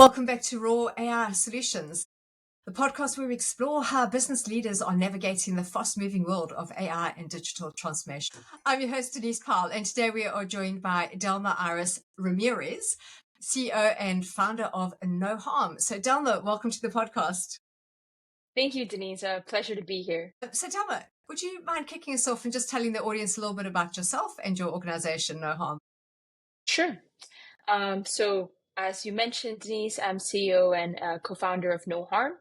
Welcome back to Raw AI Solutions, the podcast where we explore how business leaders are navigating the fast-moving world of AI and digital transformation. I'm your host, Denise Powell, and today we are joined by Delma Iris Ramirez, CEO and founder of NoHarm. So Delma, welcome to the podcast. Thank you, Denise. A pleasure to be here. So Delma, would you mind kicking us off and just telling the audience a little bit about yourself and your organization, NoHarm? Sure. So as you mentioned, Denise, I'm CEO and co-founder of NoHarm.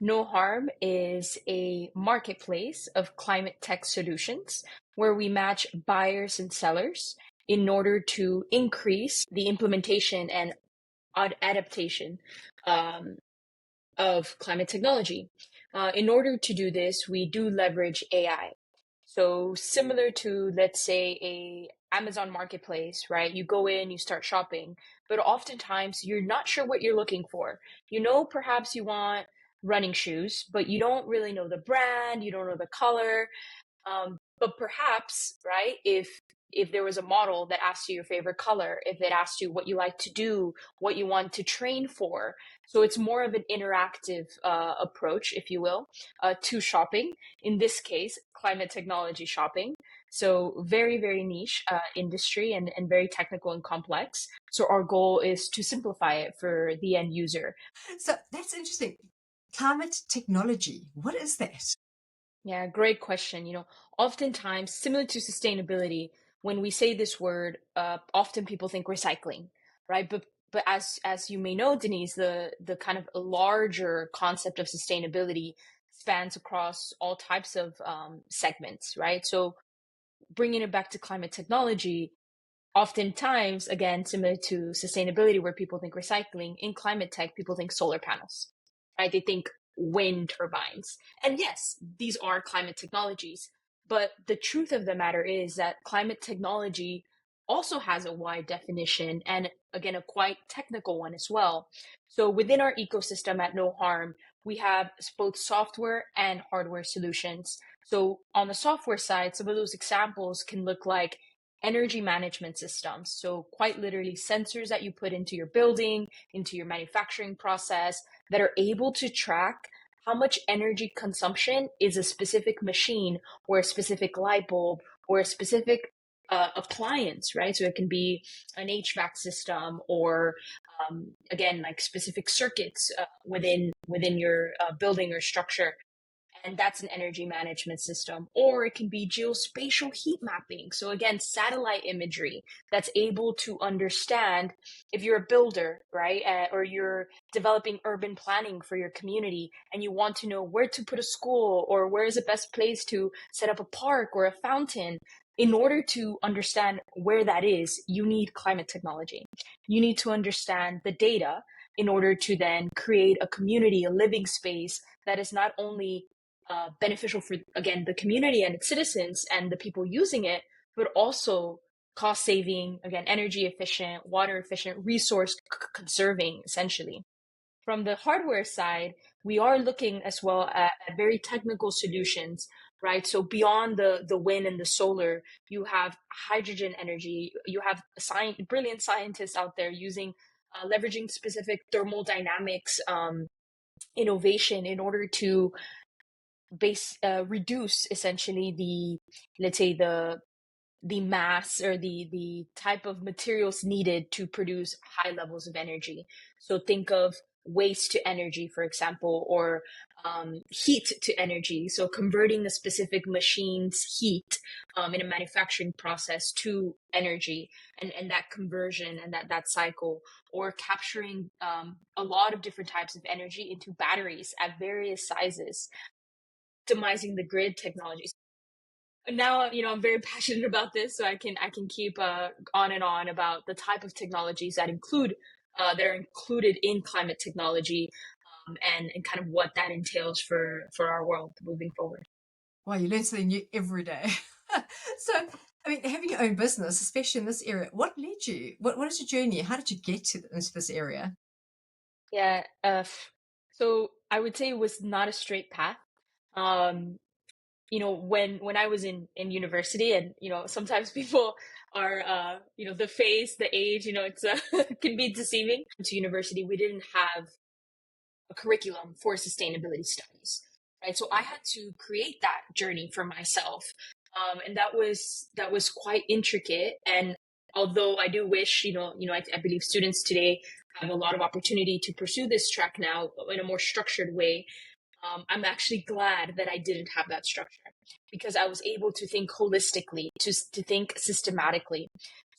NoHarm is a marketplace of climate tech solutions where we match buyers and sellers in order to increase the implementation and adaptation of climate technology. In order to do this, we do leverage AI. So similar to, let's say, a Amazon marketplace, right? You go in, you start shopping, but oftentimes you're not sure what you're looking for. You know, perhaps you want running shoes, but you don't really know the brand, you don't know the color. But perhaps, right, if there was a model that asked you your favorite color, if it asked you what you like to do, what you want to train for. So it's more of an interactive approach, if you will, to shopping. In this case, climate technology shopping. So very, very niche industry and very technical and complex. So our goal is to simplify it for the end user. So that's interesting. Climate technology, what is that? Yeah, great question. Oftentimes, similar to sustainability, when we say this word, often people think recycling, right? But as you may know, Denise, the kind of larger concept of sustainability spans across all types of segments, right? So bringing it back to climate technology, oftentimes, again, similar to sustainability, where people think recycling, in climate tech, people think solar panels, right? They think wind turbines. And yes, these are climate technologies. But the truth of the matter is that climate technology also has a wide definition and, again, a quite technical one as well. So within our ecosystem at NoHarm, we have both software and hardware solutions. So on the software side, some of those examples can look like energy management systems. So quite literally sensors that you put into your building, into your manufacturing process that are able to track how much energy consumption is a specific machine or a specific light bulb or a specific appliance, right? So it can be an HVAC system or again, like specific circuits within your building or structure. And that's an energy management system. Or it can be geospatial heat mapping. So again, satellite imagery that's able to understand if you're a builder, right? Or you're developing urban planning for your community and you want to know where to put a school or where is the best place to set up a park or a fountain. In order to understand where that is, you need climate technology. You need to understand the data in order to then create a community, a living space that is not only beneficial for, again, the community and its citizens and the people using it, but also cost saving, again, energy efficient, water efficient, resource conserving, essentially. From the hardware side, we are looking as well at very technical solutions, right? So beyond the wind and the solar, you have hydrogen energy, you have brilliant scientists out there using, leveraging specific thermodynamics innovation in order to reduce essentially let's say the mass or the type of materials needed to produce high levels of energy. So think of waste to energy, for example, or heat to energy. So converting a specific machine's heat in a manufacturing process to energy and that conversion and that cycle, or capturing a lot of different types of energy into batteries at various sizes, optimizing the grid technologies. Now, I'm very passionate about this, so I can keep on and on about the type of technologies that are included in climate technology, and kind of what that entails for our world moving forward. Well, you learn something new every day. So, I mean, having your own business, especially in this area, what led you? What is your journey? How did you get into this area? Yeah, so I would say it was not a straight path. Um, when I was in university, and sometimes people are the face, the age, it's can be deceiving. To university, we didn't have a curriculum for sustainability studies, right? So I had to create that journey for myself, and that was quite intricate. And although I do wish, I believe students today have a lot of opportunity to pursue this track now in a more structured way. I'm actually glad that I didn't have that structure, because I was able to think holistically, to think systematically.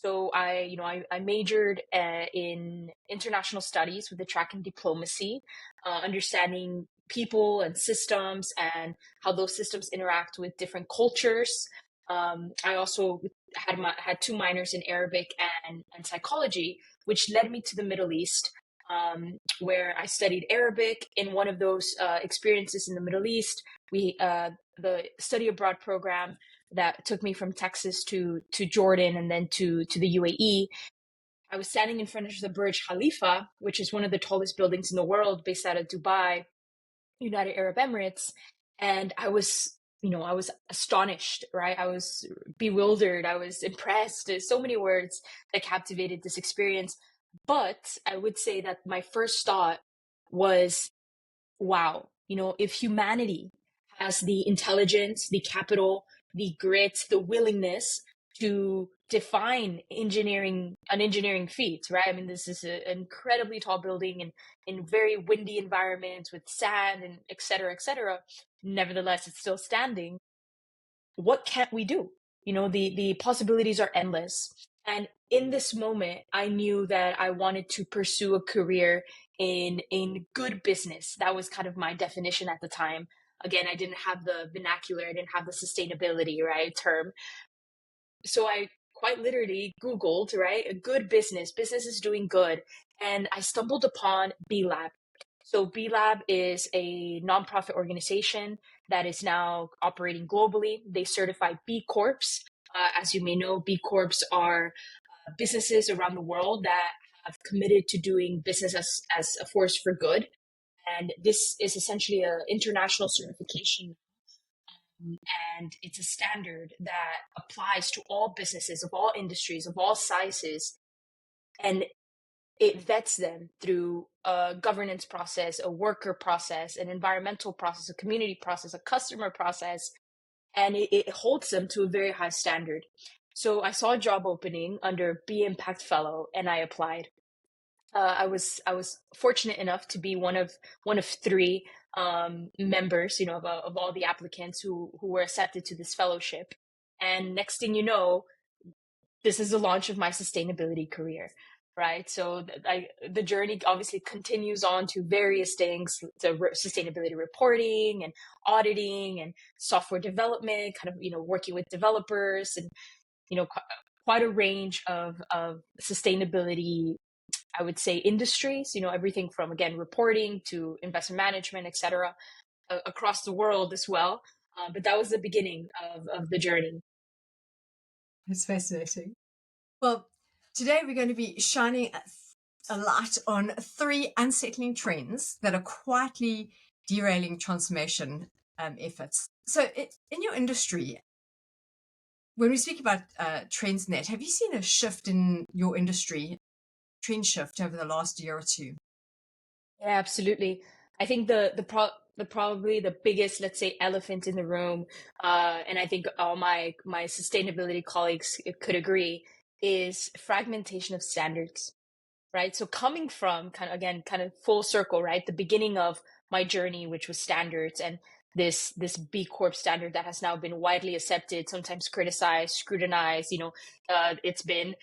So I majored in international studies with a track in diplomacy, understanding people and systems and how those systems interact with different cultures. I also had two minors in Arabic and psychology, which led me to the Middle East, where I studied Arabic. In one of those experiences in the Middle East, the study abroad program that took me from Texas to Jordan and then to the UAE. I was standing in front of the Burj Khalifa, which is one of the tallest buildings in the world, based out of Dubai, United Arab Emirates, and I was astonished, right? I was bewildered. I was impressed. There's so many words that captivated this experience. But I would say that my first thought was, wow, if humanity has the intelligence, the capital, the grit, the willingness to define an engineering feat, right? I mean, this is an incredibly tall building and in very windy environments with sand and et cetera, et cetera. Nevertheless, it's still standing. What can't we do? The possibilities are endless. And in this moment, I knew that I wanted to pursue a career in good business. That was kind of my definition at the time. Again, I didn't have the vernacular, I didn't have the sustainability, right, term. So I quite literally Googled, right, a good business is doing good. And I stumbled upon B Lab. So B Lab is a nonprofit organization that is now operating globally. They certify B Corps. As you may know, B Corps are businesses around the world that have committed to doing business as a force for good. And this is essentially an international certification. And it's a standard that applies to all businesses of all industries, of all sizes. And it vets them through a governance process, a worker process, an environmental process, a community process, a customer process, and it holds them to a very high standard. So I saw a job opening under Be Impact Fellow, and I applied. I was fortunate enough to be one of three members, of all the applicants who were accepted to this fellowship. And next thing you know, this is the launch of my sustainability career, right? So the journey obviously continues on to various things, to sustainability reporting and auditing and software development, kind of, working with developers and, quite a range of sustainability, I would say, industries, everything from, again, reporting to investment management, et cetera, across the world as well. But that was the beginning of the journey. It's fascinating. Well, today we're going to be shining a light on 3 unsettling trends that are quietly derailing transformation efforts. So in your industry, when we speak about trends, Net, have you seen a shift in your industry, trend shift over the last year or two? Yeah, absolutely. I think the probably the biggest, let's say, elephant in the room, and I think all my sustainability colleagues could agree, is fragmentation of standards, right? So coming from kind of full circle, right? The beginning of my journey, which was standards, and this B Corp standard that has now been widely accepted, sometimes criticized, scrutinized. It's been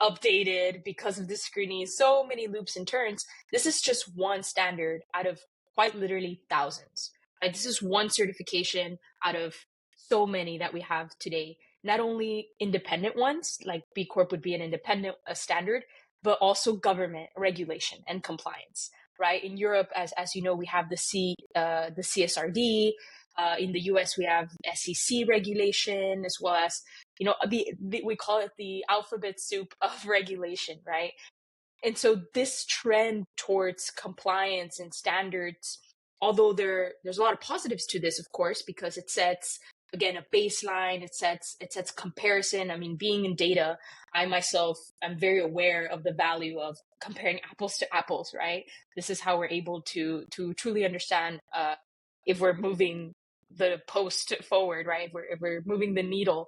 updated because of the scrutiny, so many loops and turns. This is just one standard out of quite literally thousands. Right? This is one certification out of so many that we have today. Not only independent ones, like B Corp would be an independent standard, but also government regulation and compliance, right? In Europe, as you know, we have the CSRD. In the US, we have SEC regulation, as well as, we call it the alphabet soup of regulation, right? And so this trend towards compliance and standards, although there's a lot of positives to this, of course, because it sets again, a baseline. It sets comparison. I mean, being in data, I myself am very aware of the value of comparing apples to apples, right? This is how we're able to truly understand if we're moving the post forward, right? If we're moving the needle.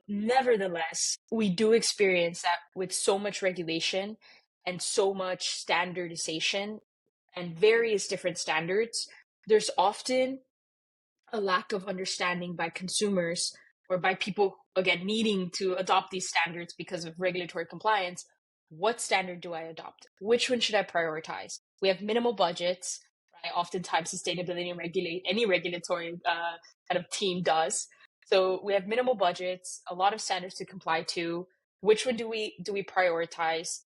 Nevertheless, we do experience that with so much regulation and so much standardization and various different standards, there's often a lack of understanding by consumers or by people, again, needing to adopt these standards because of regulatory compliance. What standard do I adopt? Which one should I prioritize? We have minimal budgets, right? Oftentimes sustainability and any regulatory kind of team does. So we have minimal budgets, a lot of standards to comply to. Which one do we prioritize?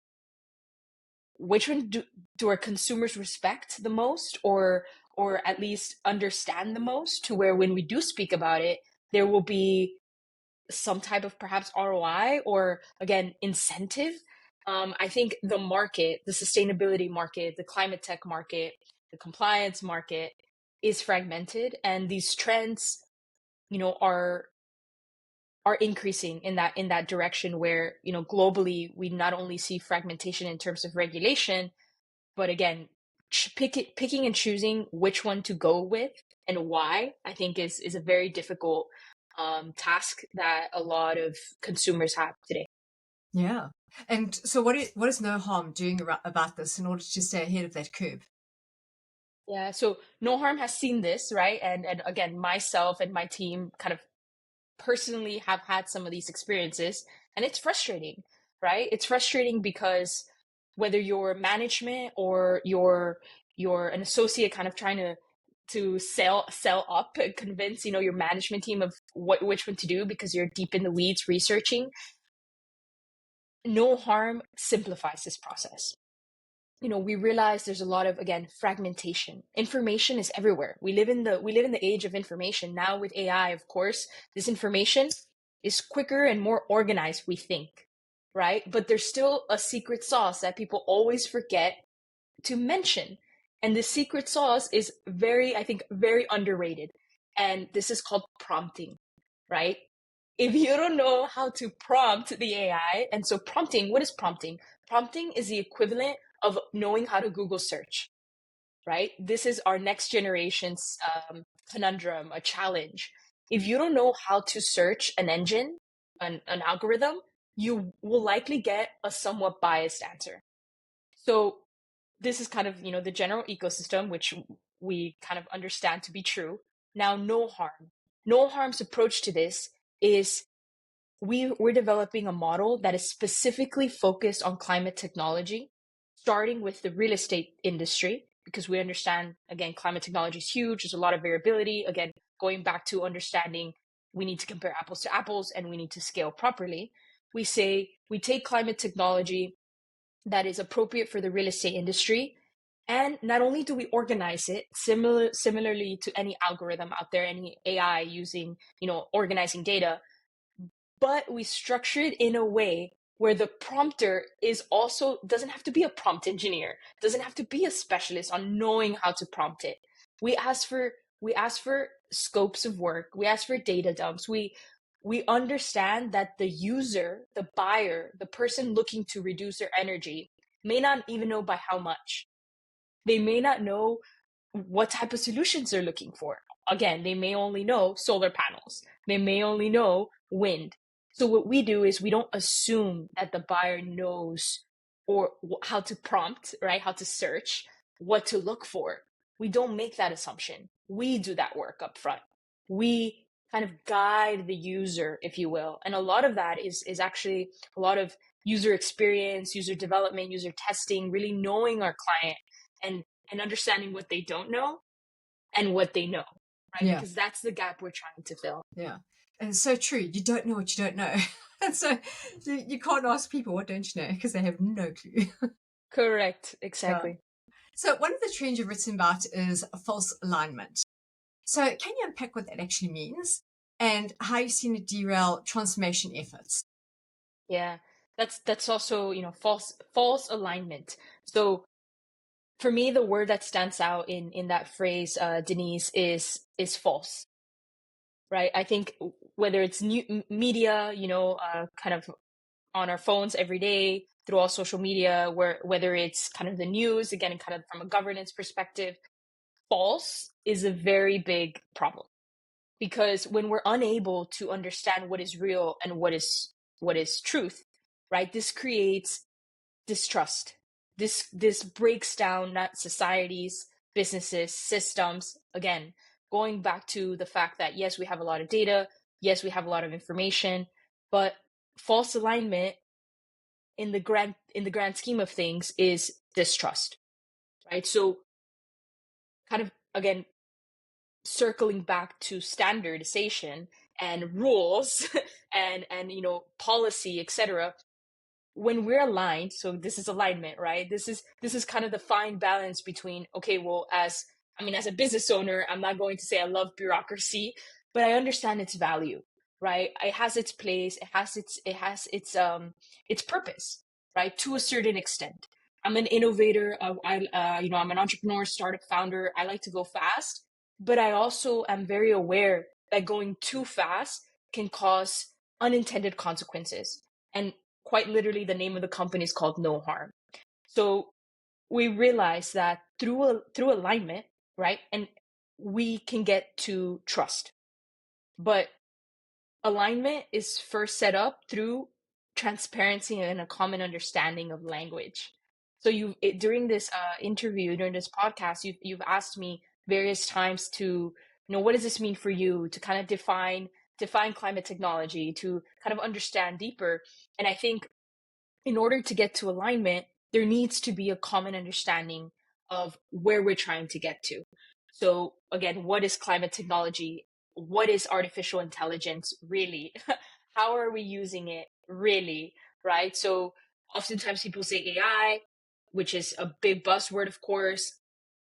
Which one do our consumers respect the most, or at least understand the most, to where when we do speak about it, there will be some type of perhaps ROI or, again, incentive. I think the market, the sustainability market, the climate tech market, the compliance market is fragmented, and these trends, are increasing in that direction, where, globally, we not only see fragmentation in terms of regulation, but again, picking and choosing which one to go with and why, I think is a very difficult task that a lot of consumers have today. Yeah. And so what is NoHarm doing about this in order to stay ahead of that curve? Yeah, so NoHarm has seen this, right? And again, myself and my team kind of personally have had some of these experiences, and it's frustrating, right? It's frustrating because whether you're management or you're an associate kind of trying to sell up and convince, your management team of which one to do because you're deep in the weeds researching, NoHarm simplifies this process. We realize there's a lot of, again, fragmentation. Information is everywhere. We live in the age of information now. With AI, of course, this information is quicker and more organized, we think, right? But there's still a secret sauce that people always forget to mention. And the secret sauce is I think, very underrated. And this is called prompting, right? If you don't know how to prompt the AI, and so prompting, what is prompting? Prompting is the equivalent of knowing how to Google search, right? This is our next generation's conundrum, a challenge. If you don't know how to search an engine, an algorithm, you will likely get a somewhat biased answer. So this is kind of, the general ecosystem, which we kind of understand to be true. Now, NoHarm. NoHarm's approach to this is we're developing a model that is specifically focused on climate technology, starting with the real estate industry, because we understand, again, climate technology is huge. There's a lot of variability. Again, going back to understanding, we need to compare apples to apples and we need to scale properly. We say we take climate technology that is appropriate for the real estate industry, and not only do we organize it similarly to any algorithm out there, any AI using, organizing data, but we structure it in a way where the prompter doesn't have to be a prompt engineer, doesn't have to be a specialist on knowing how to prompt it. We ask for scopes of work, we ask for data dumps, we understand that the user, the buyer, the person looking to reduce their energy may not even know by how much. They may not know what type of solutions they're looking for. Again, they may only know solar panels. They may only know wind. So what we do is we don't assume that the buyer knows or how to prompt, right? How to search, what to look for. We don't make that assumption. We do that work up front. We kind of guide the user, if you will. And a lot of that is actually a lot of user experience, user development, user testing, really knowing our client and understanding what they don't know and what they know, right? Yeah. Because that's the gap we're trying to fill. Yeah. And it's so true. You don't know what you don't know. And so you can't ask people, what don't you know? Because they have no clue. Correct. Exactly. Yeah. So one of the trends you've written about is false alignment. So can you unpack what that actually means and how you've seen it derail transformation efforts? Yeah. That's also, false alignment. So for me, the word that stands out in that phrase, Denise, is false, right? I think whether it's new media, kind of on our phones every day through all social media, whether it's kind of the news, again, kind of from a governance perspective, false is a very big problem, because when we're unable to understand what is real and what is truth, right? This creates distrust. This breaks down not societies, businesses, systems. Again, going back to the fact that yes, we have a lot of data, yes, we have a lot of information, but false alignment in the grand scheme of things is distrust, right? So kind of again circling back to standardization and rules and policy, etc. When we're aligned, so this is alignment, right? This is kind of the fine balance between, okay, well, as a business owner, I'm not going to say I love bureaucracy, but I understand its value, right? It has its place, it has its purpose, right? To a certain extent. I'm an innovator, I'm an entrepreneur, startup founder. I like to go fast, but I also am very aware that going too fast can cause unintended consequences. And quite literally, the name of the company is called NoHarm. So we realize that through alignment, right, and we can get to trust. But alignment is first set up through transparency and a common understanding of language. So during this interview, during this podcast, you've asked me various times to, what does this mean for you, to kind of define climate technology, to kind of understand deeper. And I think in order to get to alignment, there needs to be a common understanding of where we're trying to get to. So again, what is climate technology? What is artificial intelligence really? How are we using it really? Right? So oftentimes people say AI, which is a big buzzword, of course.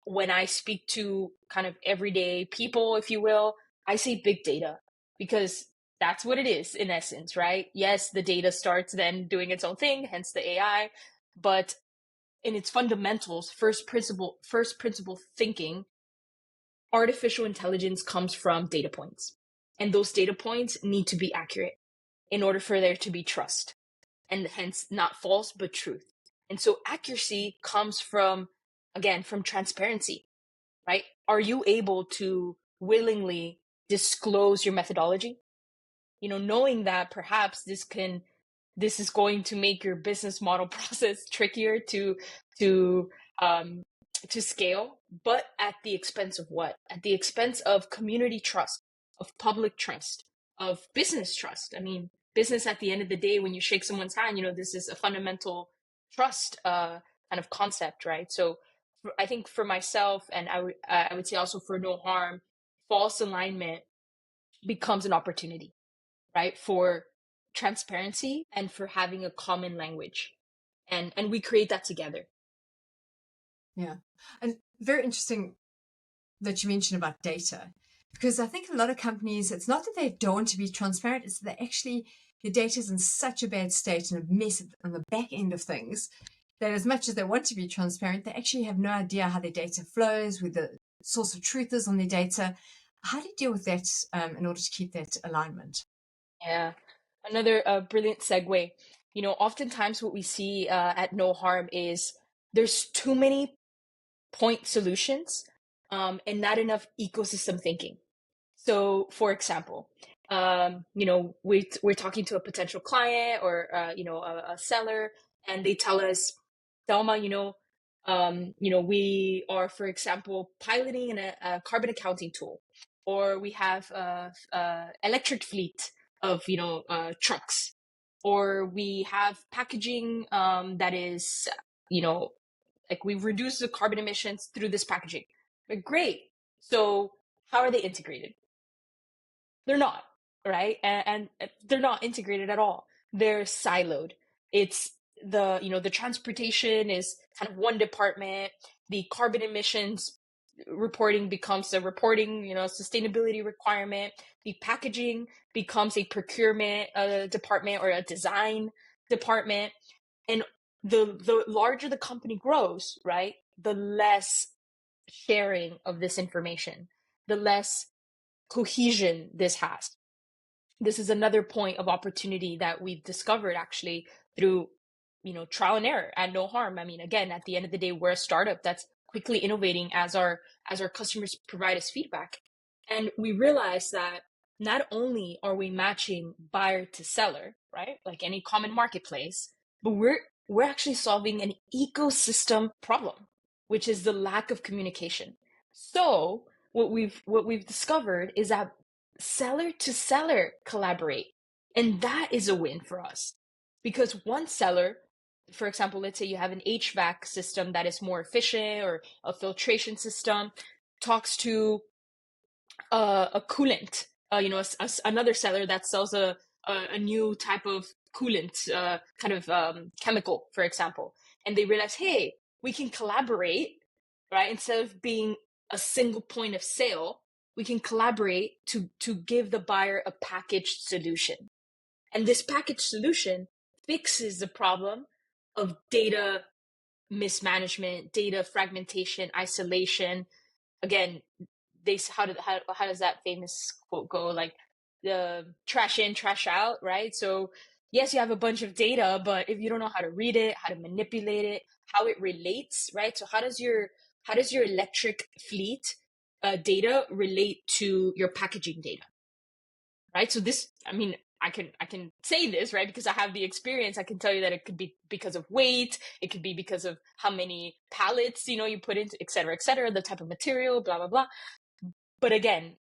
When I speak to kind of everyday people, if you will, I say big data, because that's what it is in essence, right? Yes, the data starts then doing its own thing, hence the AI, but in its fundamentals, first principle thinking, artificial intelligence comes from data points. And those data points need to be accurate in order for there to be trust, and hence not false, but truth. And so accuracy comes again, from transparency, right? Are you able to willingly disclose your methodology? Knowing that perhaps this is going to make your business model process trickier to um, to scale, but at the expense of what? At the expense of community trust, of public trust, of business trust. I mean, business at the end of the day, when you shake someone's hand, this is a fundamental trust kind of concept, right? So I think for myself, and I would say also for NoHarm, false alignment becomes an opportunity, right, for transparency and for having a common language, and we create that together. Yeah. And very interesting that you mentioned about data, because I think a lot of companies, it's not that they don't want to be transparent, it's that the data is in such a bad state and a mess on the back end of things, that as much as they want to be transparent, they actually have no idea how their data flows, where the source of truth is on their data. How do you deal with that in order to keep that alignment? Yeah, another brilliant segue. Oftentimes what we see at NoHarm is there's too many point solutions, and not enough ecosystem thinking. So, for example, we're talking to a potential client or a seller, and they tell us, Delma, we are, for example, piloting a carbon accounting tool, or we have a electric fleet of trucks, or we have packaging that is like we've reduced the carbon emissions through this packaging. But great. So how are they integrated? They're not, right? And they're not integrated at all. They're siloed. It's the transportation is kind of one department. The carbon emissions reporting becomes a reporting, sustainability requirement. The packaging becomes a procurement department or a design department. And the larger the company grows, right, the less sharing of this information, the less cohesion this has. This is another point of opportunity that we've discovered actually through, trial and error at NoHarm. I mean, again, at the end of the day, we're a startup that's quickly innovating as our customers provide us feedback. And we realize that not only are we matching buyer to seller, right? Like any common marketplace, but we're actually solving an ecosystem problem, which is the lack of communication. So what we've discovered is that seller to seller collaborate. And that is a win for us because one seller, for example, let's say you have an HVAC system that is more efficient or a filtration system, talks to a coolant, another seller that sells a new type of coolant, kind of chemical, for example, and they realize, hey, we can collaborate, right? Instead of being a single point of sale, we can collaborate to give the buyer a packaged solution. And this packaged solution fixes the problem of data mismanagement, data fragmentation, isolation. Again, how does that famous quote go? Like the trash in, trash out, right? So yes, you have a bunch of data, but if you don't know how to read it, how to manipulate it, how it relates, right? So how does your electric fleet data relate to your packaging data, right? So this, I mean, I can say this, right? Because I have the experience. I can tell you that it could be because of weight. It could be because of how many pallets, you put into, et cetera, the type of material, blah, blah, blah. But again,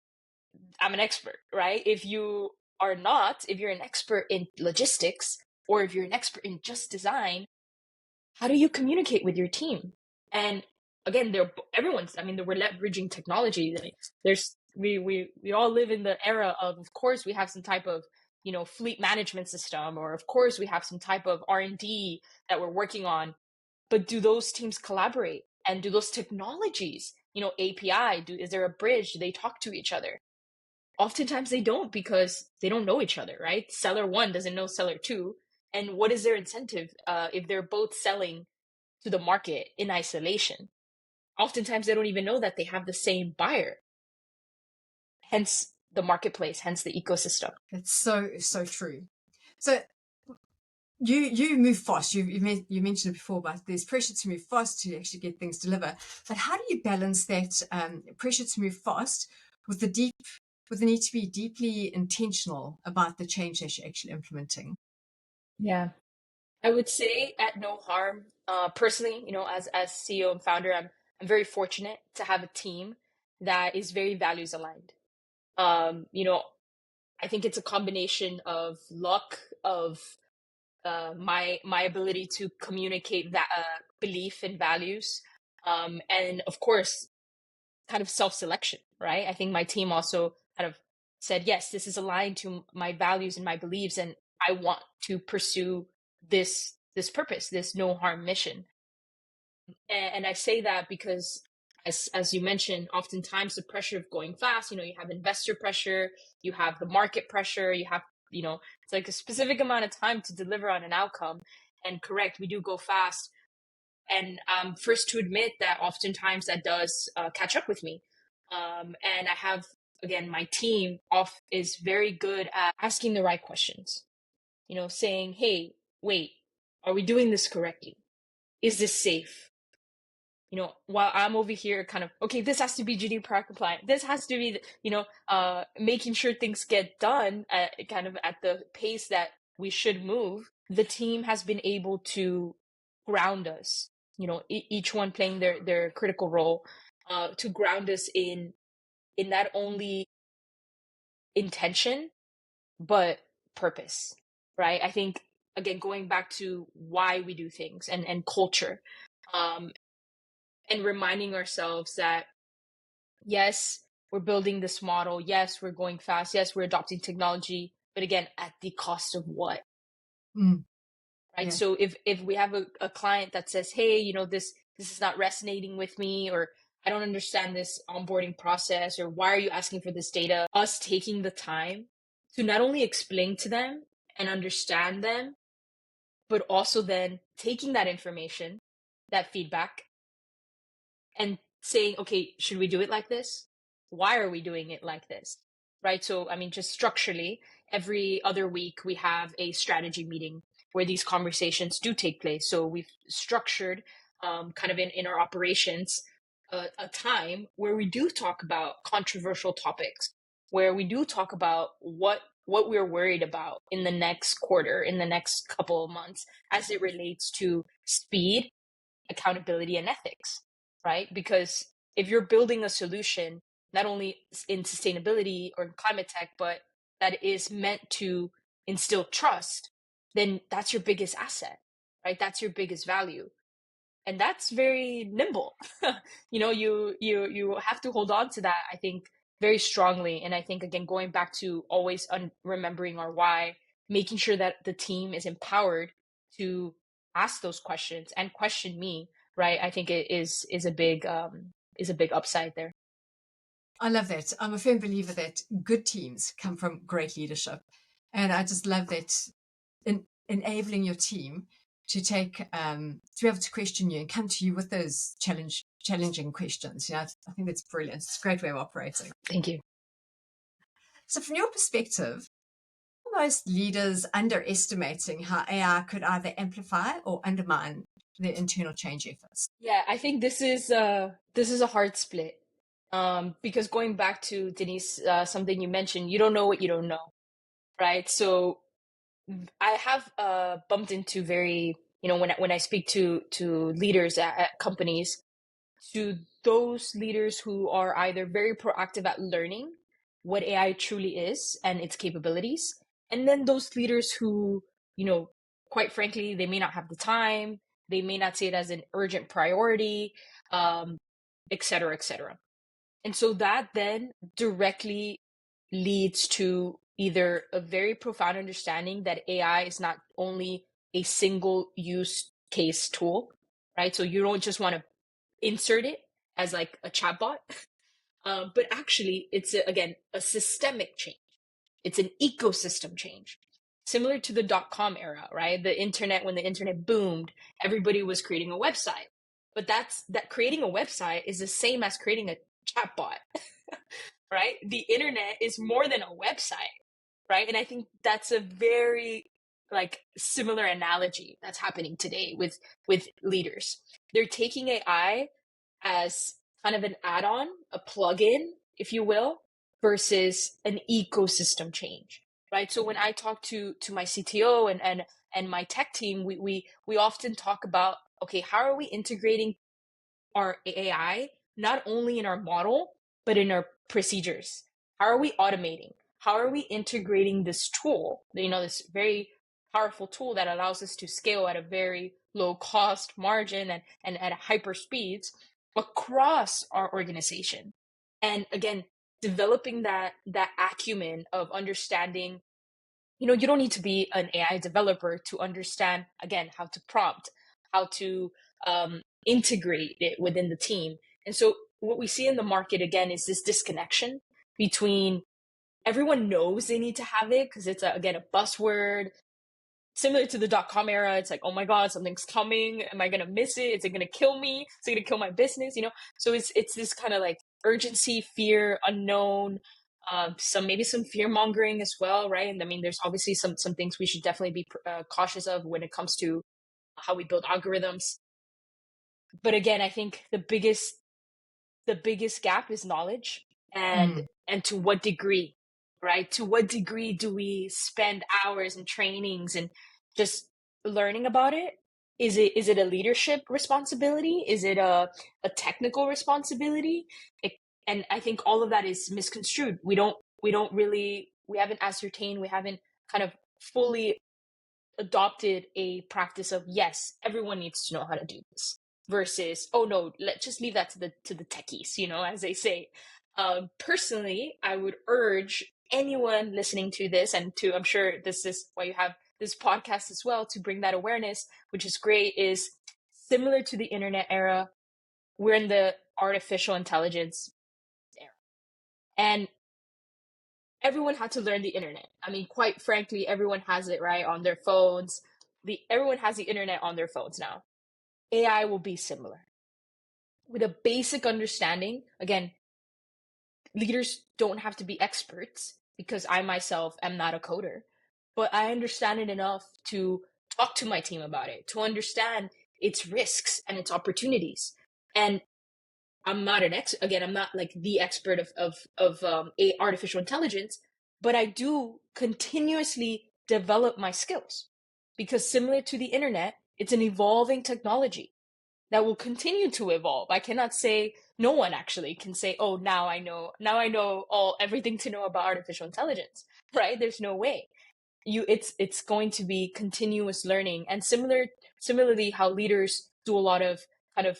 I'm an expert, right? If you're an expert in logistics or if you're an expert in just design, how do you communicate with your team? And again, we're leveraging technology. We all live in the era of course, we have some type of, fleet management system, or of course we have some type of R&D that we're working on. But do those teams collaborate? And do those technologies, API, is there a bridge? Do they talk to each other? Oftentimes they don't because they don't know each other, right? Seller one doesn't know seller two. And what is their incentive if they're both selling to the market in isolation? Oftentimes they don't even know that they have the same buyer. Hence the marketplace, hence the ecosystem. It's so true. So you move fast. You mentioned it before, but there's pressure to move fast to actually get things delivered. But how do you balance that pressure to move fast with the need to be deeply intentional about the change that you're actually implementing? Yeah, I would say at NoHarm, personally, as CEO and founder, I'm very fortunate to have a team that is very values aligned. I think it's a combination of luck, of my ability to communicate that belief and values, and of course, kind of self-selection, right? I think my team also kind of said, yes, this is aligned to my values and my beliefs, and I want to pursue this purpose, this no harm mission. And I say that because as you mentioned, oftentimes the pressure of going fast, you have investor pressure, you have the market pressure, you have, it's like a specific amount of time to deliver on an outcome. And correct, we do go fast. And I'm first to admit that oftentimes that does catch up with me. And I have, again, my team is very good at asking the right questions, saying, hey, wait, are we doing this correctly? Is this safe? While I'm over here kind of, okay, this has to be GDPR compliant. This has to be, making sure things get done kind of at the pace that we should move. The team has been able to ground us, each one playing their critical role, to ground us in not only intention, but purpose, right? I think, again, going back to why we do things and culture, and reminding ourselves that, yes, we're building this model. Yes, we're going fast. Yes, we're adopting technology. But again, at the cost of what? Right. Yeah. So if we have a client that says, hey, this is not resonating with me, or I don't understand this onboarding process, or why are you asking for this data? Us taking the time to not only explain to them and understand them, but also then taking that information, that feedback, and saying, okay, should we do it like this? Why are we doing it like this? right? So, I mean, just structurally, every other week we have a strategy meeting where these conversations do take place. So we've structured kind of in our operations a time where we do talk about controversial topics, where we do talk about what we're worried about in the next quarter, in the next couple of months, as it relates to speed, accountability, and ethics, right? Because if you're building a solution, not only in sustainability or in climate tech, but that is meant to instill trust, then that's your biggest asset, right? That's your biggest value. And that's very nimble. You have to hold on to that, I think, very strongly. And I think, again, going back to always remembering our why, making sure that the team is empowered to ask those questions and question me, right? I think it is a big upside there. I love that. I'm a firm believer that good teams come from great leadership. And I just love that enabling your team to take to be able to question you and come to you with those challenging questions. I think that's brilliant. It's a great way of operating. Thank you. So from your perspective, are most leaders underestimating how AI could either amplify or undermine their internal change efforts? Yeah, I think this is a hard split. Because going back to Denise, something you mentioned, you don't know what you don't know, right? So I have bumped into very, when I speak to leaders at companies, to those leaders who are either very proactive at learning what AI truly is and its capabilities, and then those leaders who, quite frankly, they may not have the time, they may not see it as an urgent priority, et cetera, et cetera. And so that then directly leads to either a very profound understanding that AI is not only a single use case tool, right? So you don't just want to insert it as like a chatbot, but actually it's again a systemic change. It's an ecosystem change, similar to the .com era, right? The internet, when the internet boomed, everybody was creating a website, but that creating a website is the same as creating a chatbot, right? The internet is more than a website, right? And I think that's a very like similar analogy that's happening today with leaders. They're taking AI as kind of an add-on, a plug-in, if you will, versus an ecosystem change, right? So when I talk to my CTO and my tech team, we often talk about, okay, how are we integrating our AI not only in our model but in our procedures? How are we automating? How are we integrating this tool? This very powerful tool that allows us to scale at a very low cost margin and at hyper speeds across our organization. And again, developing that acumen of understanding, you don't need to be an AI developer to understand, again, how to prompt, how to integrate it within the team. And so what we see in the market, again, is this disconnection between everyone knows they need to have it because it's, again, a buzzword. Similar to the .com era, it's like, oh my God, something's coming. Am I going to miss it? Is it going to kill me? Is it going to kill my business? So it's this kind of like urgency, fear, unknown, maybe some fear mongering as well, right? And I mean, there's obviously some things we should definitely be cautious of when it comes to how we build algorithms. But again, I think the biggest gap is knowledge, and to what degree, right? To what degree do we spend hours and trainings and just learning about it? Is it a leadership responsibility? Is it a technical responsibility? And I think all of that is misconstrued. We haven't ascertained, we haven't kind of fully adopted a practice of, yes, everyone needs to know how to do this, versus, oh no, let's just leave that to the techies, as they say. Personally, I would urge anyone listening to this, and I'm sure this is why you have this podcast as well, to bring that awareness, which is great, is similar to the internet era. We're in the artificial intelligence era. And everyone had to learn the internet. I mean, quite frankly, everyone has it right on their phones. Everyone has the internet on their phones now. AI will be similar. With a basic understanding, again, leaders don't have to be experts, because I myself am not a coder, but I understand it enough to talk to my team about it, to understand its risks and its opportunities. And I'm not I'm not like the expert of artificial intelligence, but I do continuously develop my skills, because similar to the internet, it's an evolving technology that will continue to evolve. I cannot say, no one actually can say, oh, now I know everything to know about artificial intelligence, right? There's no way. It's going to be continuous learning. And similarly, how leaders do a lot of kind of,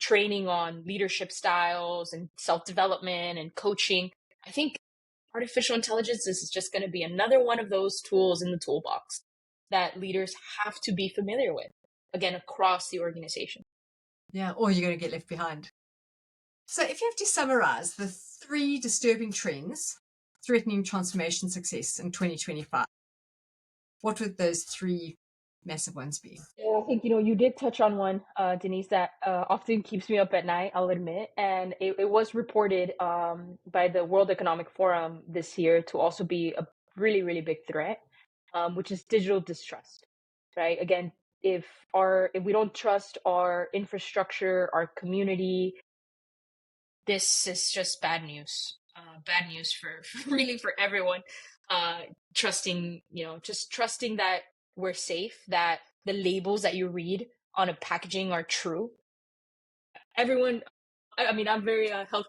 training on leadership styles and self-development and coaching. I think artificial intelligence is just going to be another one of those tools in the toolbox that leaders have to be familiar with, again, across the organization. Yeah, or you're going to get left behind. So if you have to summarize the 3 disturbing trends threatening transformation success in 2025, what would those 3 massive ones be? Yeah, I think, you did touch on one, Denise, that often keeps me up at night, I'll admit. And it was reported by the World Economic Forum this year to also be a really, really big threat, which is digital distrust, right? Again, if we don't trust our infrastructure, our community, this is just bad news. Bad news for really for everyone. Trusting that we're safe, that the labels that you read on a packaging are true. Everyone, I mean, I'm very health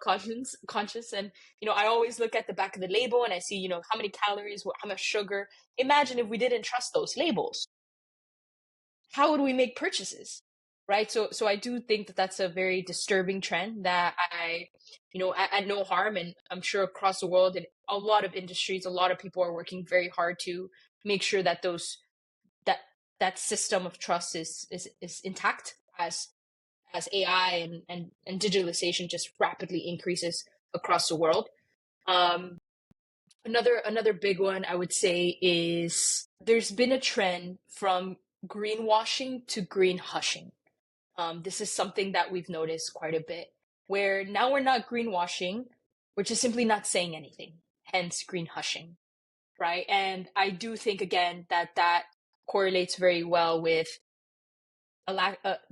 conscious, and I always look at the back of the label and I see how many calories, how much sugar. Imagine if we didn't trust those labels, how would we make purchases, right? So I do think that that's a very disturbing trend that at NoHarm, and I'm sure across the world in a lot of industries, a lot of people are working very hard to make sure that that system of trust is intact as AI and digitalization just rapidly increases across the world. Another big one I would say is there's been a trend from greenwashing to greenhushing. This is something that we've noticed quite a bit, where now we're not greenwashing, we're just simply not saying anything, hence greenhushing, right? And I do think, again, that correlates very well with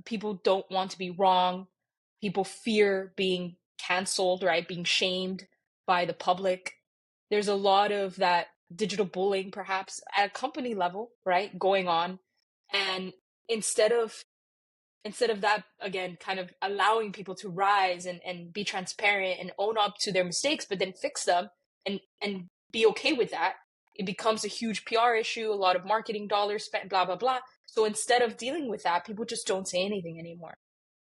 people don't want to be wrong, people fear being canceled, right? Being shamed by the public. There's a lot of that digital bullying, perhaps at a company level, right, going on. And instead of that, again, kind of allowing people to rise and be transparent and own up to their mistakes, but then fix them and be okay with that, it becomes a huge PR issue, a lot of marketing dollars spent, blah, blah, blah. So instead of dealing with that, people just don't say anything anymore,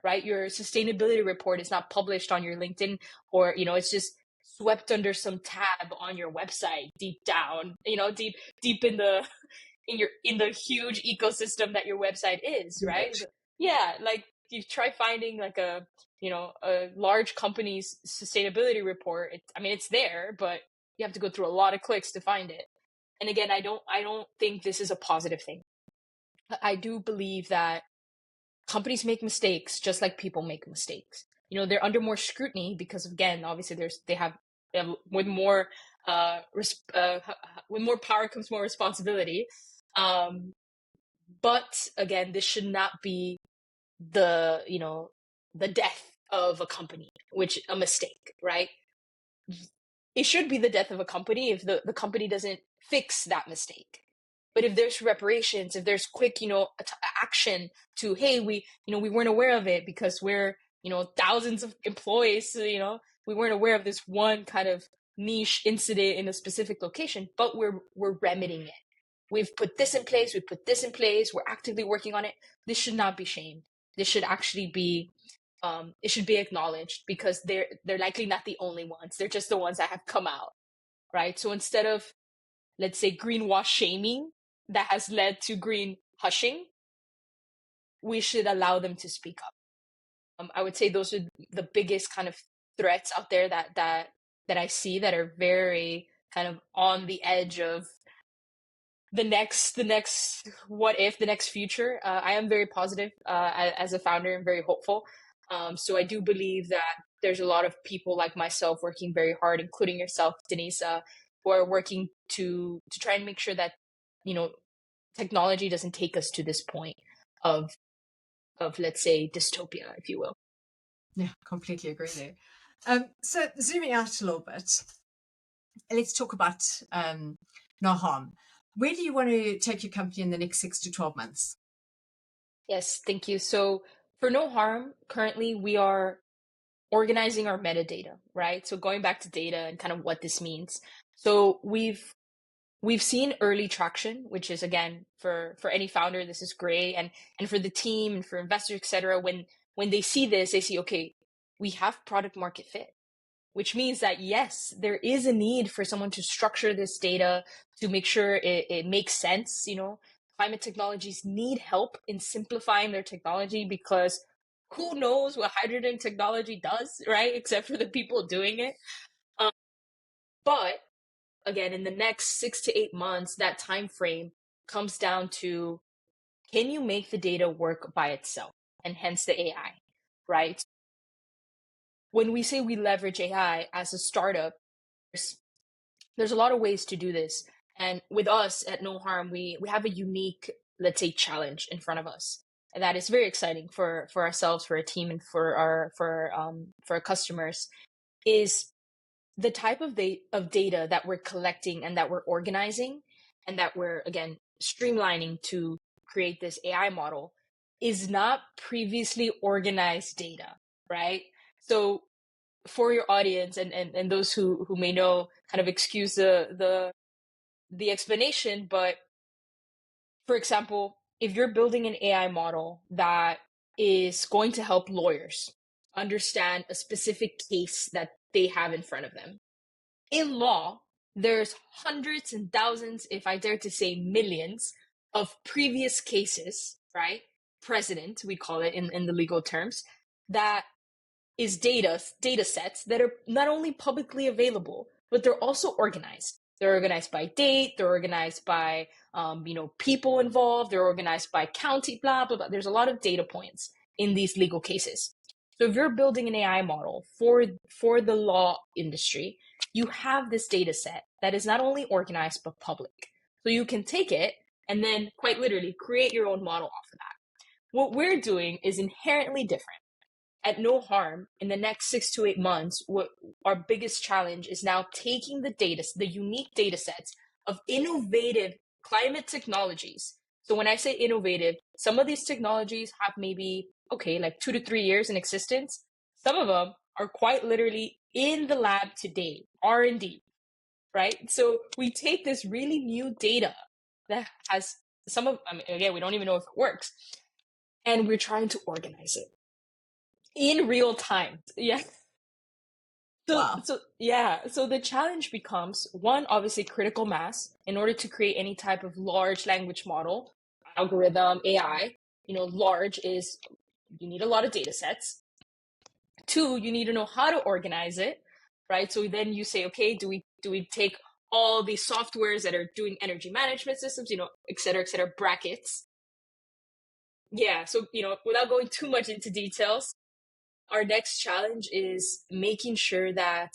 right? Your sustainability report is not published on your LinkedIn, or, it's just swept under some tab on your website, deep down, deep in the huge ecosystem that your website is, right? Yeah, like you try finding like a large company's sustainability report. It's there, but you have to go through a lot of clicks to find it. And again, I don't think this is a positive thing. I do believe that companies make mistakes just like people make mistakes. They're under more scrutiny because, again, obviously they have with more power comes more responsibility. But again, this should not be the death of a company, which a mistake, right? It should be the death of a company if the company doesn't fix that mistake. But if there's reparations, if there's quick, action to, hey, we weren't aware of it because we're, thousands of employees, so, we weren't aware of this one kind of niche incident in a specific location, but we're remedying it. We've put this in place. We're actively working on it. This should not be shamed. This should actually be, it should be acknowledged, because they're likely not the only ones. They're just the ones that have come out, right? So instead of, let's say, greenwash shaming that has led to green hushing, we should allow them to speak up. I would say those are the biggest kind of threats out there that I see that are very kind of on the edge of the next what if, the next future. I am very positive as a founder and very hopeful. So I do believe that there's a lot of people like myself working very hard, including yourself, Denise, who are working to try and make sure that, technology doesn't take us to this point of let's say dystopia, if you will. Yeah, completely agree there. So zooming out a little bit, let's talk about NoHarm. Where do you want to take your company in the next 6 to 12 months? Yes, thank you. So for NoHarm, currently we are organizing our metadata, right? So going back to data and kind of what this means. So we've seen early traction, which is, again, for any founder, this is great, and for the team and for investors, etc. When they see this, they see, okay, we have product market fit, which means that yes, there is a need for someone to structure this data to make sure it makes sense. Climate technologies need help in simplifying their technology, because who knows what hydrogen technology does, right? Except for the people doing it. But again, in the next 6 to 8 months, that time frame comes down to, can you make the data work by itself? And hence the AI, right? When we say we leverage AI as a startup, there's a lot of ways to do this. And with us at NoHarm, we have a unique, let's say, challenge in front of us. And that is very exciting for ourselves, for our team, and for our customers, is the type of data that we're collecting and that we're organizing and that we're, again, streamlining to create this AI model is not previously organized data, right? So for your audience and those who may know, kind of excuse the explanation, but for example, if you're building an AI model that is going to help lawyers understand a specific case that they have in front of them, in law, there's hundreds and thousands, if I dare to say millions, of previous cases, right? Precedent, we call it in the legal terms, that is data sets that are not only publicly available, but they're also organized. They're organized by date, they're organized by people involved, they're organized by county, blah, blah, blah. There's a lot of data points in these legal cases. So if you're building an AI model for the law industry, you have this data set that is not only organized, but public. So you can take it and then quite literally create your own model off of that. What we're doing is inherently different. At NoHarm, in the next 6 to 8 months, what our biggest challenge is now taking the unique data sets of innovative climate technologies. So when I say innovative, some of these technologies have maybe, like 2 to 3 years in existence. Some of them are quite literally in the lab today, R&D, right? So we take this really new data that has again, we don't even know if it works, and we're trying to organize it in real time. Yeah. Wow. So the challenge becomes, one, obviously critical mass. In order to create any type of large language model, algorithm, AI, large is, you need a lot of data sets. Two, you need to know how to organize it, right? So then you say, okay, do we take all these softwares that are doing energy management systems, et cetera, brackets. Yeah. So, without going too much into details, our next challenge is making sure that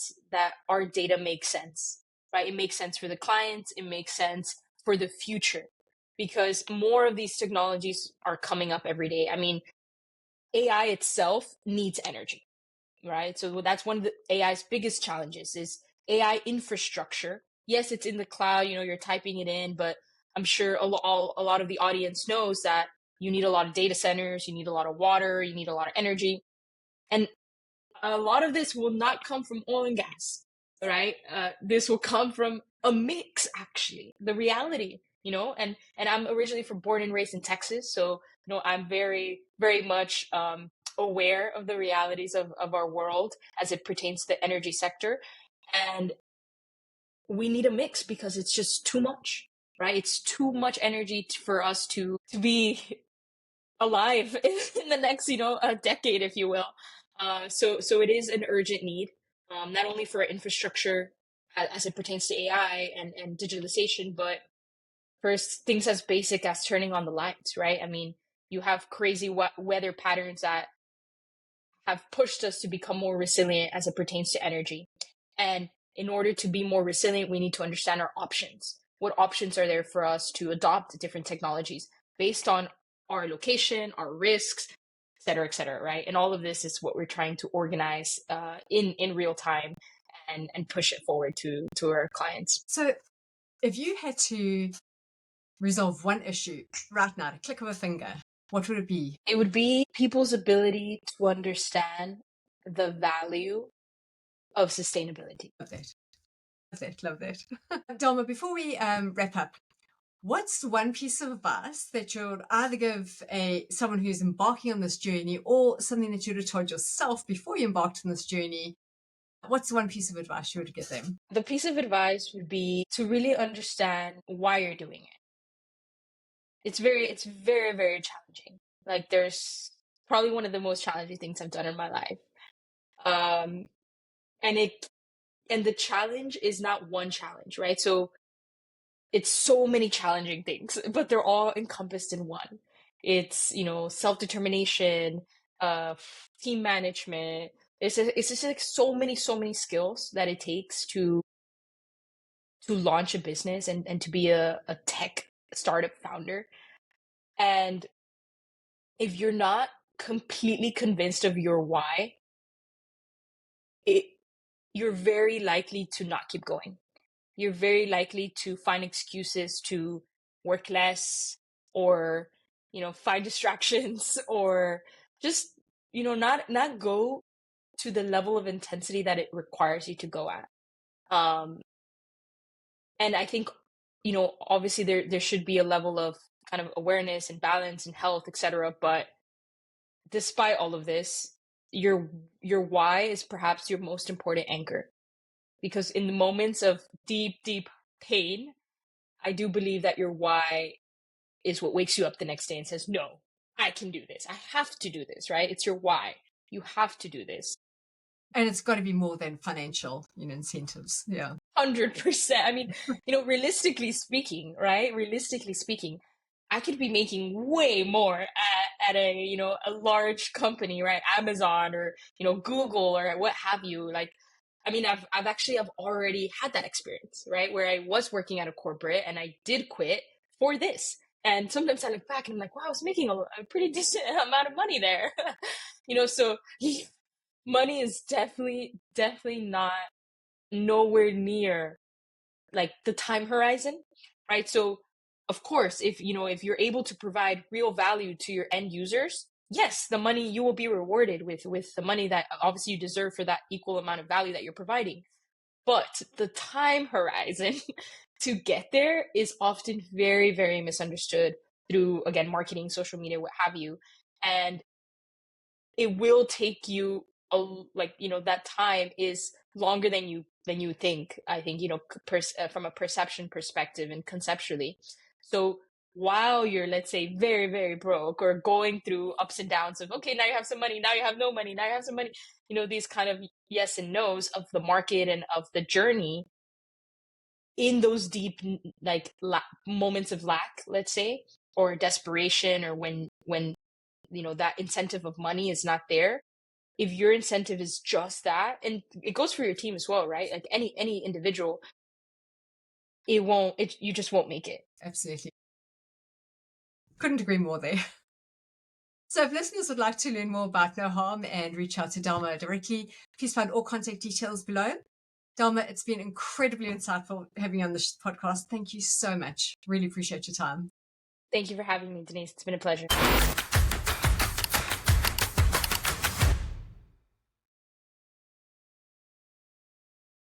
our data makes sense, right? It makes sense for the clients. It makes sense for the future, because more of these technologies are coming up every day. I mean, AI itself needs energy, right? So that's one of the AI's biggest challenges is AI infrastructure. Yes, it's in the cloud, you're typing it in, but I'm sure a lot of the audience knows that you need a lot of data centers, you need a lot of water, you need a lot of energy. And a lot of this will not come from oil and gas, right? This will come from a mix, actually. The reality, and I'm originally born and raised in Texas, so I'm very, very much aware of the realities of our world as it pertains to the energy sector, and we need a mix because it's just too much, right? It's too much energy for us to be alive in the next, a decade, if you will. So it is an urgent need, not only for infrastructure as it pertains to AI and digitalization, but for things as basic as turning on the lights, right? I mean, you have crazy weather patterns that have pushed us to become more resilient as it pertains to energy. And in order to be more resilient, we need to understand our options. What options are there for us to adopt different technologies based on our location, our risks, et cetera, right? And all of this is what we're trying to organize in real time and push it forward to our clients. So if you had to resolve one issue right now, at a click of a finger, what would it be? It would be people's ability to understand the value of sustainability. Love that. Love that. Delma, before we wrap up, what's one piece of advice that you'd either give someone who's embarking on this journey, or something that you'd have told yourself before you embarked on this journey? What's one piece of advice you would give them? The piece of advice would be to really understand why you're doing it. It's very, very challenging. Like, there's probably one of the most challenging things I've done in my life. And the challenge is not one challenge, right? So it's so many challenging things, but they're all encompassed in one. It's, self-determination, team management. It's just like so many skills that it takes to launch a business and to be a tech startup founder. And if you're not completely convinced of your why, you're very likely to not keep going. You're very likely to find excuses to work less, or, find distractions, or just, not go to the level of intensity that it requires you to go at. And I think, obviously there should be a level of kind of awareness and balance and health, etc. But despite all of this, your why is perhaps your most important anchor, because in the moments of deep pain, I do believe that your why is what wakes you up the next day and says, no, I can do this. I have to do this, right? It's your why. You have to do this. And it's got to be more than financial, incentives. Yeah. 100%. I mean, realistically speaking, right? Realistically speaking, I could be making way more at a, a large company, right? Amazon or, Google or what have you. Like, I mean, I've already had that experience, right? Where I was working at a corporate and I did quit for this. And sometimes I look back and I'm like, wow, I was making a pretty decent amount of money there. So money is definitely not nowhere near like the time horizon, right? So of course, if you're able to provide real value to your end users, yes, the money, you will be rewarded with the money that obviously you deserve for that equal amount of value that you're providing. But the time horizon to get there is often very, very misunderstood through, again, marketing, social media, what have you. And it will take you that time is longer than you think. I think, from a perception perspective and conceptually. So while you're, let's say, very, very broke, or going through ups and downs of, okay, now you have some money, now you have no money, now you have some money, these kind of yes and no's of the market and of the journey, in those deep, like, moments of lack, let's say, or desperation, or when that incentive of money is not there, if your incentive is just that, and it goes for your team as well, right? Like any individual, you just won't make it. Absolutely. Couldn't agree more there. So if listeners would like to learn more about NoHarm and reach out to Delma directly, please find all contact details below. Delma, it's been incredibly insightful having you on this podcast. Thank you so much. Really appreciate your time. Thank you for having me, Denise. It's been a pleasure.